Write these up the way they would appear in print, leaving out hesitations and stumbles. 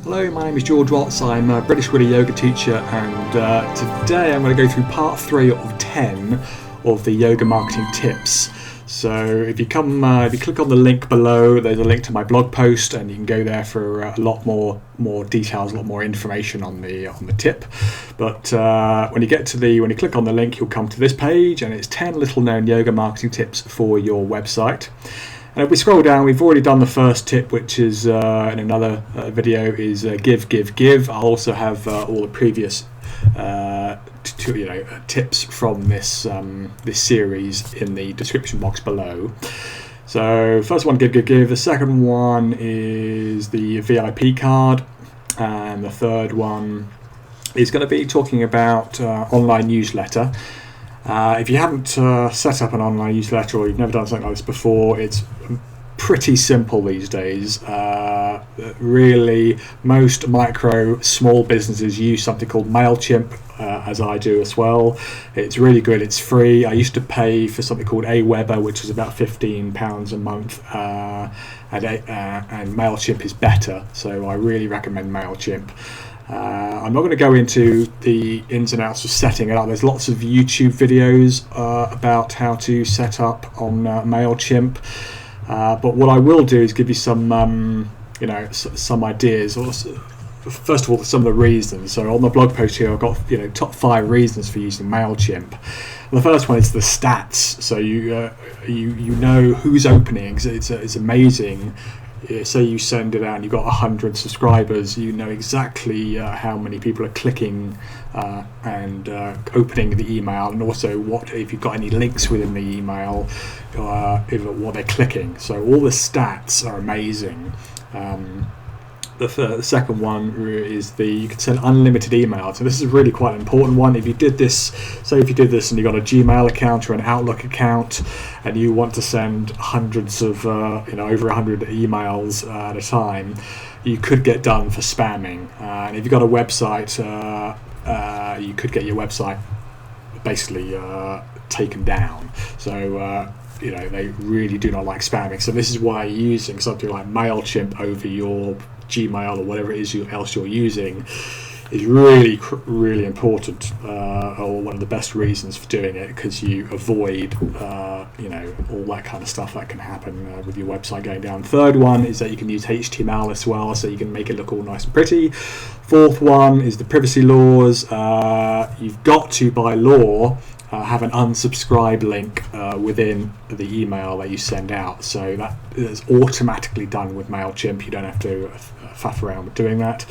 Hello, my name is George Watts. I'm a British Wheelie yoga teacher, and today I'm going to go through part 3 of 10 of the yoga marketing tips. So if you click on the link below, there's a link to my blog post, and you can go there for a lot more details, a lot more information on the tip. But when you click on the link, you'll come to this page, and it's 10 little known yoga marketing tips for your website. And if we scroll down, we've already done the first tip, which is in another video, is give. I'll also have all the previous tips from this series in the description box below. So first one, give. The second one is the VIP card, and the third one is going to be talking about online newsletter. If you haven't set up an online newsletter, or you've never done something like this before, it's pretty simple these days. Really, most small businesses use something called MailChimp, as I do as well. It's really good. It's free. I used to pay for something called Aweber, which is about £15 a month, and MailChimp is better. So I really recommend MailChimp. I'm not going to go into the ins and outs of setting it up. There's lots of YouTube videos about how to set up on MailChimp. But what I will do is give you some ideas. First of all, some of the reasons. So on the blog post here, I've got top 5 reasons for using MailChimp. And the first one is the stats. So you know who's opening. It's amazing. Say you send it out and you've got 100 subscribers, you know exactly how many people are clicking and opening the email, and also if you've got any links within the email, what they're clicking. So all the stats are amazing. The second one is you can send unlimited emails. So this is really quite an important one. If you did this and you've got a Gmail account or an Outlook account, and you want to send hundreds of over 100 emails at a time, you could get done for spamming. And if you've got a website, you could get your website basically taken down. So they really do not like spamming. So this is why using something like MailChimp over your Gmail or whatever it is else you're using is really, really important, or one of the best reasons for doing it, because you avoid all that kind of stuff that can happen with your website going down. Third one is that you can use HTML as well, so you can make it look all nice and pretty. Fourth one is the privacy laws. You've got to, by law, have an unsubscribe link within the email that you send out. So that is automatically done with MailChimp. You don't have to faff around with doing that.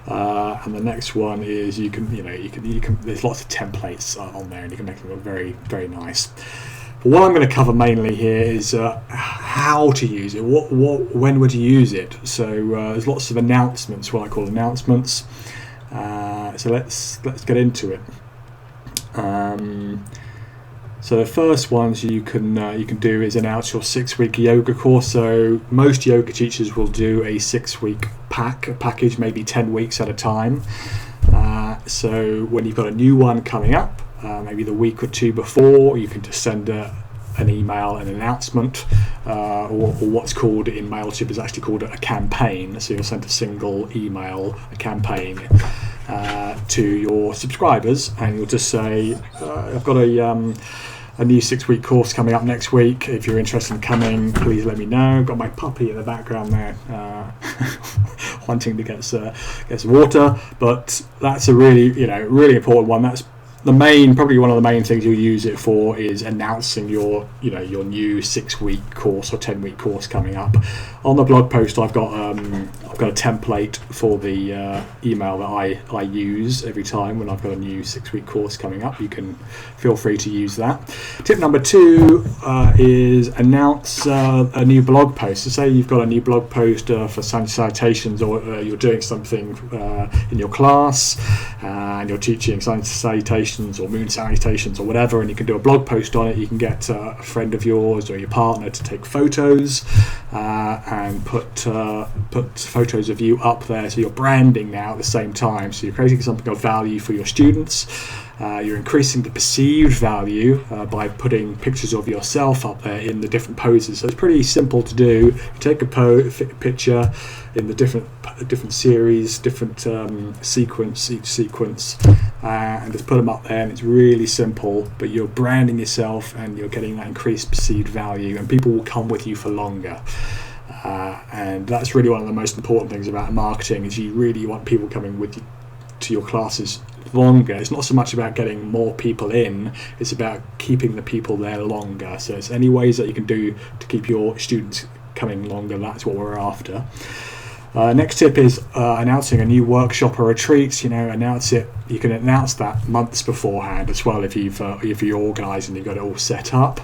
And the next one is you can there's lots of templates on there, and you can make them look very, very nice. But what I'm going to cover mainly here is how to use it. When would you use it? So there's lots of announcements, what I call announcements. So let's get into it. So the first ones you can do is announce your 6-week yoga course. So most yoga teachers will do a 6-week package, maybe 10 weeks at a time. So when you've got a new one coming up, maybe the week or two before, you can just send an email, an announcement, or what's called in MailChimp is actually called a campaign. So you'll send a single email, a campaign, to your subscribers, and you'll just say, I've got a new 6-week course coming up next week. If you're interested in coming, please let me know. I've got my puppy in the background there wanting to get some water, but that's a really important one. That's probably one of the main things you'll use it for, is announcing your new 6-week course or 10-week course coming up. On the blog post, I've got a template for the email that I use every time when I've got a new 6-week course coming up. You can feel free to use that. Tip number 2 is announce a new blog post. So say you've got a new blog post for citations, or you're doing something in your class and you're teaching salutations or moon salutations or whatever, and you can do a blog post on it. You can get a friend of yours or your partner to take photos and put photos of you up there, so you're branding now at the same time. So you're creating something of value for your students, You're increasing the perceived value by putting pictures of yourself up there in the different poses. So it's pretty simple to do. You take a picture in the different series, different each sequence, and just put them up there. And it's really simple, but you're branding yourself and you're getting that increased perceived value, and people will come with you for longer. And that's really one of the most important things about marketing, is you really want people coming with you to your classes longer. It's not so much about getting more people in, it's about keeping the people there longer. So it's any ways that you can do to keep your students coming longer. That's what we're after. Next tip is announcing a new workshop or retreat. Announce it. You can announce that months beforehand as well if you're organised and you've got it all set up.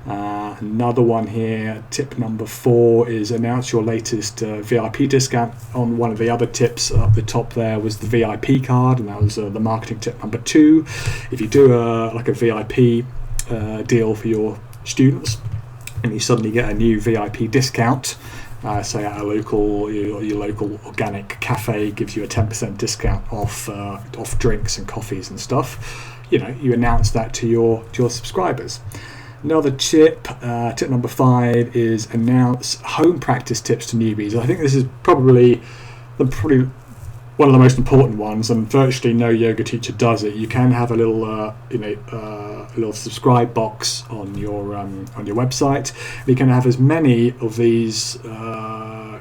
Another one here, tip number 4, is announce your latest VIP discount. On one of the other tips up the top there was the VIP card, and that was the marketing tip number 2. If you do a VIP deal for your students and you suddenly get a new VIP discount, say at your local organic cafe gives you a 10% discount off drinks and coffees and stuff, you announce that to your subscribers. Another tip number 5, is announce home practice tips to newbies. I think this is probably one of the most important ones, and virtually no yoga teacher does it. You can have a little little subscribe box on your website. You can have as many of these.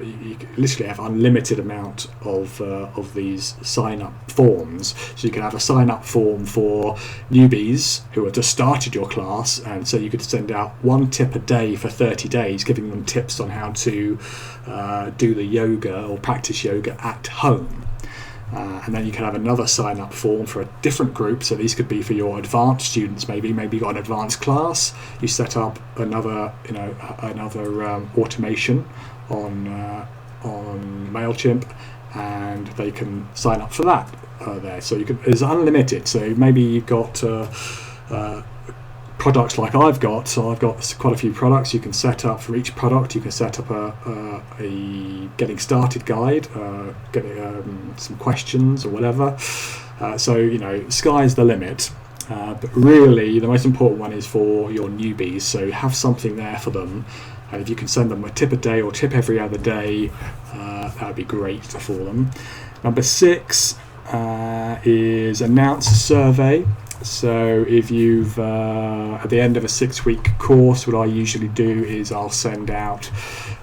You can literally have unlimited amount of these sign-up forms. So you can have a sign-up form for newbies who have just started your class, and so you could send out 1 tip a day for 30 days, giving them tips on how to do the yoga or practice yoga at home. And then you can have another sign-up form for a different group. So these could be for your advanced students. Maybe you've got an advanced class. You set up another automation on MailChimp, and they can sign up for that there. So it's unlimited. So maybe you've got products like I've got. So I've got quite a few products. You can set up for each product. You can set up a getting started guide, getting some questions or whatever. So sky's the limit. But really, the most important one is for your newbies. So have something there for them. And if you can send them a tip a day or tip every other day, that would be great for them. Number 6 is announce a survey. So if you've at the end of a 6-week course, what I usually do is I'll send out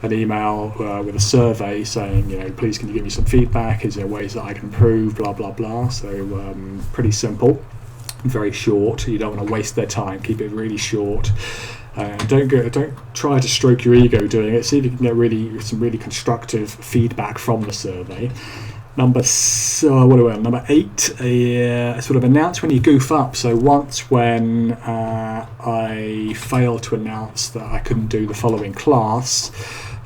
an email with a survey saying, please can you give me some feedback? Is there ways that I can improve? Blah blah blah. So pretty simple, very short. You don't want to waste their time. Keep it really short. Don't try to stroke your ego doing it. See if you can get some really constructive feedback from the survey. Number 8, sort of announce when you goof up. So once when I failed to announce that I couldn't do the following class,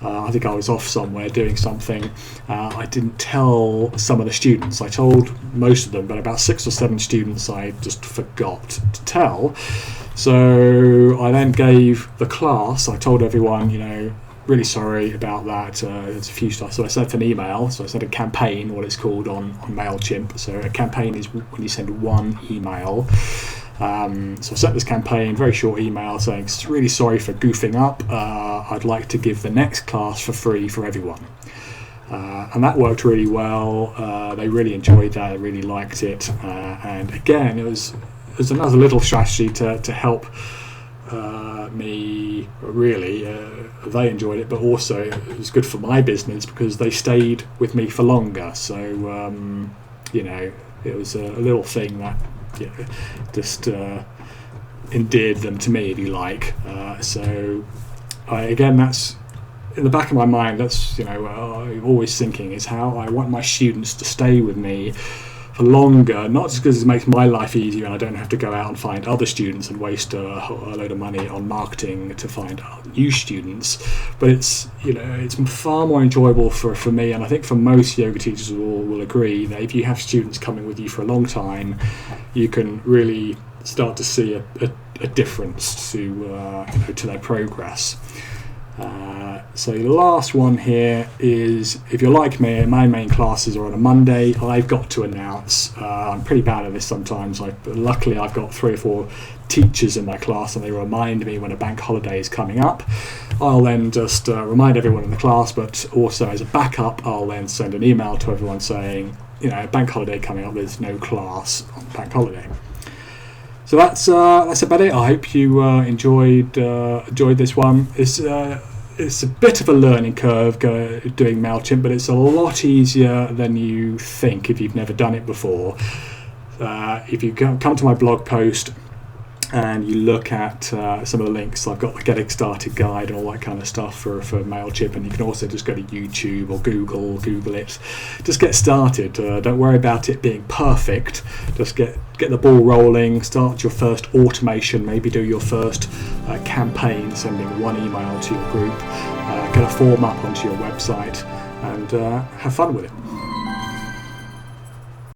I think I was off somewhere doing something. I didn't tell some of the students. I told most of them, but about 6 or 7 students I just forgot to tell. So I then gave the class, I told everyone, really sorry about that. There's a few stuff. So I sent an email. So I sent a campaign, what it's called on MailChimp. So a campaign is when you send 1 email. So I sent this campaign, very short email saying, really sorry for goofing up. I'd like to give the next class for free for everyone. And that worked really well. They really enjoyed that. They really liked it. And again, it was another little strategy to help me really. They enjoyed it, but also it was good for my business because they stayed with me for longer. So it was a little thing that just endeared them to me, if you like. That's in the back of my mind. That's I'm always thinking is how I want my students to stay with me for longer, not just because it makes my life easier and I don't have to go out and find other students and waste a load of money on marketing to find new students, but it's far more enjoyable for me, and I think for most yoga teachers will agree that if you have students coming with you for a long time, you can really start to see a difference to their progress. So the last one here is, if you're like me, my main classes are on a Monday. I've got to announce. I'm pretty bad at this sometimes. Luckily, I've got 3 or 4 teachers in my class, and they remind me when a bank holiday is coming up. I'll then just remind everyone in the class, but also as a backup, I'll then send an email to everyone saying, bank holiday coming up. There's no class on bank holiday. So that's about it. I hope you enjoyed this one. It's a bit of a learning curve doing MailChimp, but it's a lot easier than you think if you've never done it before. If you come to my blog post and you look at some of the links, I've got the Getting Started guide and all that kind of stuff for MailChimp, and you can also just go to YouTube or Google it. Just get started. Don't worry about it being perfect. Just get the ball rolling, start your first automation, maybe do your first campaign, sending 1 email to your group, get a form up onto your website, and have fun with it.